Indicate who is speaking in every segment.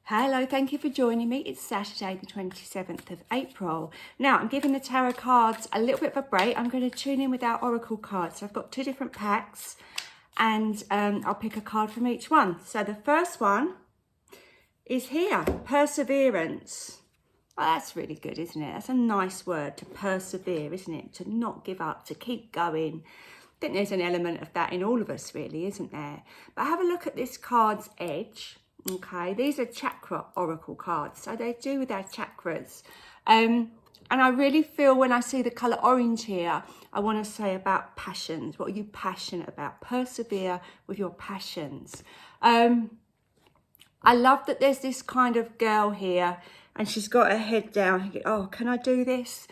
Speaker 1: Hello, thank you for joining me. It's Saturday the 27th of April. Now, I'm giving the tarot cards a little bit of a break. I'm going to tune in with our oracle cards. So I've got two different packs and I'll pick a card from each one. So the first one is here, perseverance. Oh, that's really good, isn't it? That's a nice word, to persevere, isn't it? To not give up, to keep going. I think there's an element of that in all of us, really, isn't there? But have a look at this card's edge. Okay, these are chakra oracle cards, so they do with our chakras. And I really feel when I see the colour orange here, I want to say about passions. What are you passionate about? Persevere with your passions. I love that there's this kind of girl here and she's got her head down. Oh, can I do this?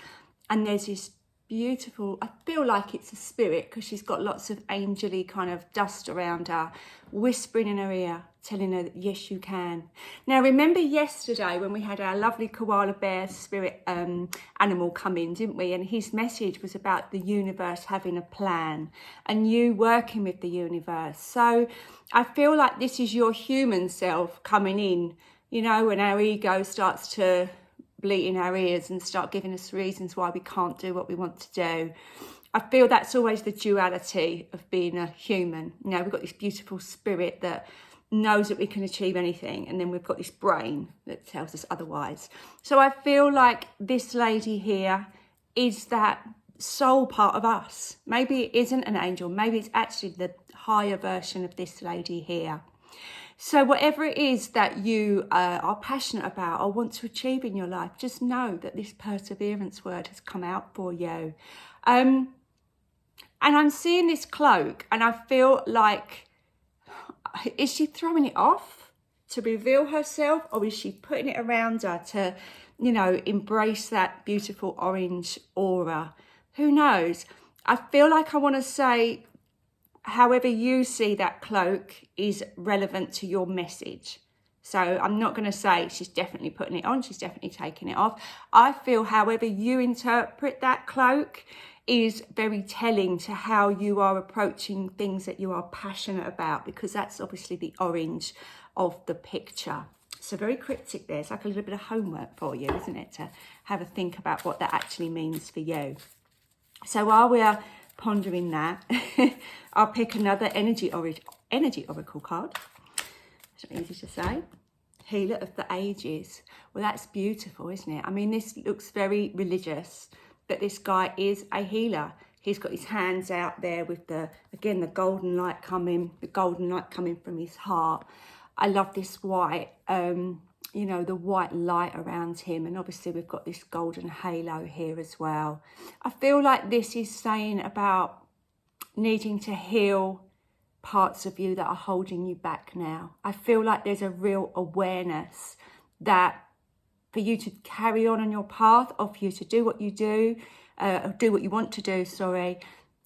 Speaker 1: And there's this beautiful, I feel like it's a spirit because she's got lots of angel-y kind of dust around her, whispering in her ear, telling her that yes, you can. Now, remember yesterday when we had our lovely koala bear spirit animal come in, didn't we? And his message was about the universe having a plan and you working with the universe. So I feel like this is your human self coming in, you know, when our ego starts to bleat in our ears and start giving us reasons why we can't do what we want to do. I feel that's always the duality of being a human. You know, we've got this beautiful spirit that knows that we can achieve anything, and then we've got this brain that tells us otherwise. So I feel like this lady here is that soul part of us. Maybe it isn't an angel, maybe it's actually the higher version of this lady here. So whatever it is that you are passionate about or want to achieve in your life, just know that this perseverance word has come out for you. And I'm seeing this cloak and I feel like, is she throwing it off to reveal herself, or is she putting it around her to, you know, embrace that beautiful orange aura? Who knows? I feel like I want to say, however you see that cloak is relevant to your message. So I'm not going to say she's definitely putting it on, she's definitely taking it off. I feel however you interpret that cloak is very telling to how you are approaching things that you are passionate about, because that's obviously the orange of the picture. So very cryptic there. It's like a little bit of homework for you, isn't it? To have a think about what that actually means for you. So while we are pondering that, I'll pick another energy oracle card. It's not easy to say. Healer of the ages. Well, that's beautiful, isn't it? I mean, this looks very religious, but this guy is a healer. He's got his hands out there with the golden light coming from his heart. I love this white, you know, the white light around him. And obviously we've got this golden halo here as well. I feel like this is saying about needing to heal parts of you that are holding you back now. I feel like there's a real awareness that for you to carry on your path, or for you to do what you do, do what you want to do,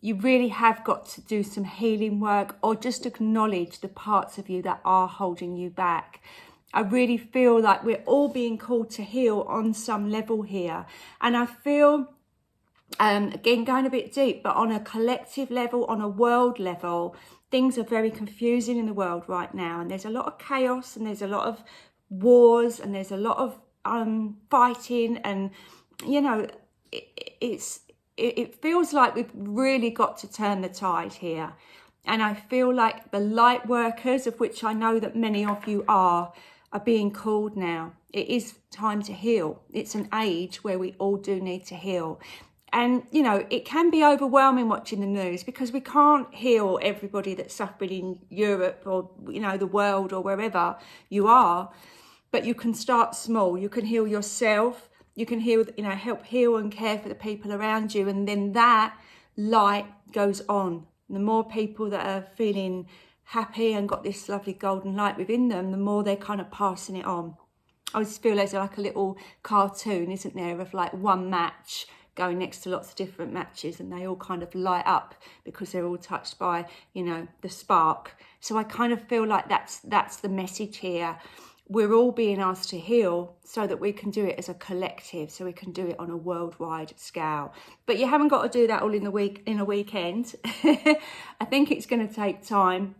Speaker 1: you really have got to do some healing work, or just acknowledge the parts of you that are holding you back. I really feel like we're all being called to heal on some level here. And I feel, again, going a bit deep, but on a collective level, on a world level, things are very confusing in the world right now. And there's a lot of chaos, and there's a lot of wars, and there's a lot of fighting. And, you know, it feels like we've really got to turn the tide here. And I feel like the light workers, of which I know that many of you are being called now. It is time to heal. It's an age where we all do need to heal. And, you know, it can be overwhelming watching the news, because we can't heal everybody that's suffering in Europe or, you know, the world or wherever you are. But you can start small. You can heal yourself. You can heal, you know, help heal and care for the people around you. And then that light goes on. The more people that are feeling happy and got this lovely golden light within them, the more they're kind of passing it on. I just feel there's like a little cartoon, isn't there, of like one match going next to lots of different matches, and they all kind of light up because they're all touched by, you know, the spark. So I kind of feel like that's the message here. We're all being asked to heal so that we can do it as a collective, so we can do it on a worldwide scale. But you haven't got to do that all in a weekend. I think it's going to take time.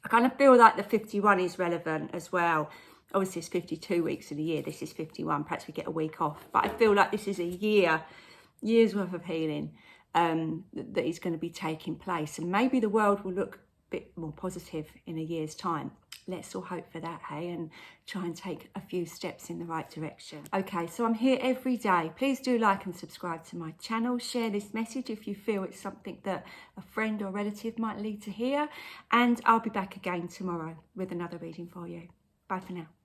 Speaker 1: I kind of feel like the 51 is relevant as well. obviously it's 52 weeks in a year, this is 51, perhaps we get a week off, but I feel like this is a year's worth of healing that is going to be taking place, and maybe the world will look a bit more positive in a year's time. Let's all hope for that, hey, and try and take a few steps in the right direction. Okay, so I'm here every day. Please do like and subscribe to my channel. Share this message if you feel it's something that a friend or relative might need to hear. And I'll be back again tomorrow with another reading for you. Bye for now.